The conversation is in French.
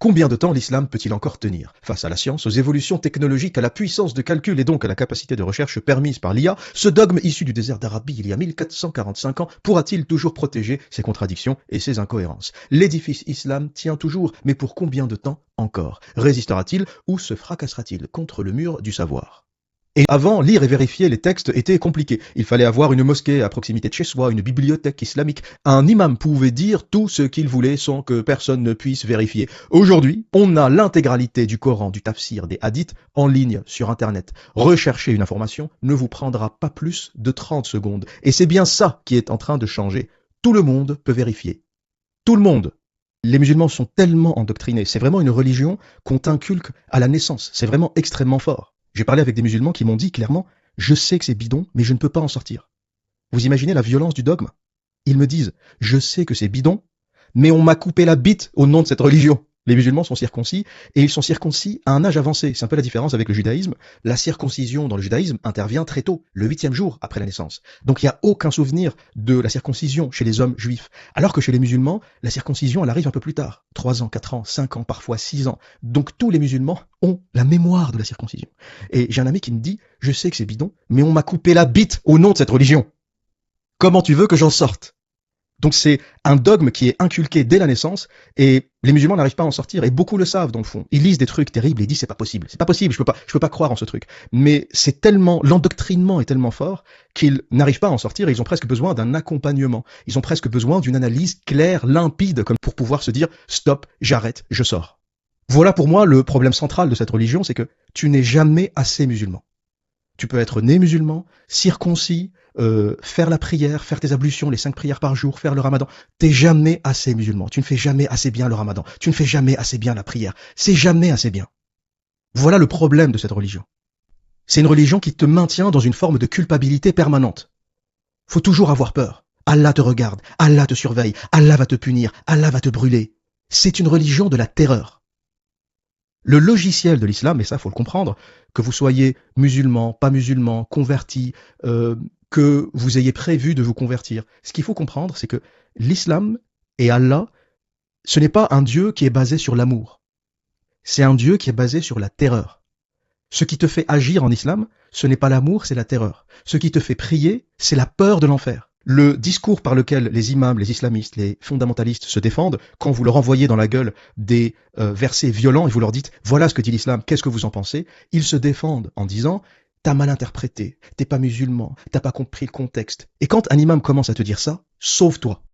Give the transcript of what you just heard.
Combien de temps l'islam peut-il encore tenir? Face à la science, aux évolutions technologiques, à la puissance de calcul et donc à la capacité de recherche permise par l'IA, ce dogme issu du désert d'Arabie il y a 1445 ans pourra-t-il toujours protéger ses contradictions et ses incohérences? L'édifice islam tient toujours, mais pour combien de temps encore? Résistera-t-il ou se fracassera-t-il contre le mur du savoir? Et avant, lire et vérifier les textes était compliqué. Il fallait avoir une mosquée à proximité de chez soi, une bibliothèque islamique. Un imam pouvait dire tout ce qu'il voulait sans que personne ne puisse vérifier. Aujourd'hui, on a l'intégralité du Coran, du tafsir, des hadiths en ligne sur Internet. Rechercher une information ne vous prendra pas plus de 30 secondes. Et c'est bien ça qui est en train de changer. Tout le monde peut vérifier. Tout le monde. Les musulmans sont tellement endoctrinés. C'est vraiment une religion qu'on t'inculque à la naissance. C'est vraiment extrêmement fort. J'ai parlé avec des musulmans qui m'ont dit clairement « Je sais que c'est bidon, mais je ne peux pas en sortir ». Vous imaginez la violence du dogme? Ils me disent « Je sais que c'est bidon, mais on m'a coupé la bite au nom de cette religion ». Les musulmans sont circoncis, et ils sont circoncis à un âge avancé. C'est un peu la différence avec le judaïsme. La circoncision dans le judaïsme intervient très tôt, le 8e jour après la naissance. Donc il n'y a aucun souvenir de la circoncision chez les hommes juifs. Alors que chez les musulmans, la circoncision, elle arrive un peu plus tard. 3 ans, 4 ans, 5 ans, parfois 6 ans. Donc tous les musulmans ont la mémoire de la circoncision. Et j'ai un ami qui me dit « Je sais que c'est bidon, mais on m'a coupé la bite au nom de cette religion. Comment tu veux que j'en sorte ?» Donc c'est un dogme qui est inculqué dès la naissance et les musulmans n'arrivent pas à en sortir et beaucoup le savent dans le fond. Ils lisent des trucs terribles et ils disent c'est pas possible, je peux pas croire en ce truc. Mais c'est tellement, l'endoctrinement est tellement fort qu'ils n'arrivent pas à en sortir et ils ont presque besoin d'un accompagnement. Ils ont presque besoin d'une analyse claire, limpide, comme pour pouvoir se dire stop, j'arrête, je sors. Voilà pour moi le problème central de cette religion, c'est que tu n'es jamais assez musulman. Tu peux être né musulman, circoncis, faire la prière, faire tes ablutions, les 5 prières par jour, faire le ramadan. T'es jamais assez musulman. Tu ne fais jamais assez bien le ramadan. Tu ne fais jamais assez bien la prière. C'est jamais assez bien. Voilà le problème de cette religion. C'est une religion qui te maintient dans une forme de culpabilité permanente. Faut toujours avoir peur. Allah te regarde, Allah te surveille, Allah va te punir, Allah va te brûler. C'est une religion de la terreur. Le logiciel de l'islam, et ça faut le comprendre, que vous soyez musulman, pas musulman, converti, que vous ayez prévu de vous convertir, ce qu'il faut comprendre, c'est que l'islam et Allah, ce n'est pas un Dieu qui est basé sur l'amour. C'est un Dieu qui est basé sur la terreur. Ce qui te fait agir en islam, ce n'est pas l'amour, c'est la terreur. Ce qui te fait prier, c'est la peur de l'enfer. Le discours par lequel les imams, les islamistes, les fondamentalistes se défendent, quand vous leur envoyez dans la gueule des versets violents et vous leur dites « Voilà ce que dit l'islam, qu'est-ce que vous en pensez ?» Ils se défendent en disant « T'as mal interprété, t'es pas musulman, t'as pas compris le contexte. » Et quand un imam commence à te dire ça, sauve-toi.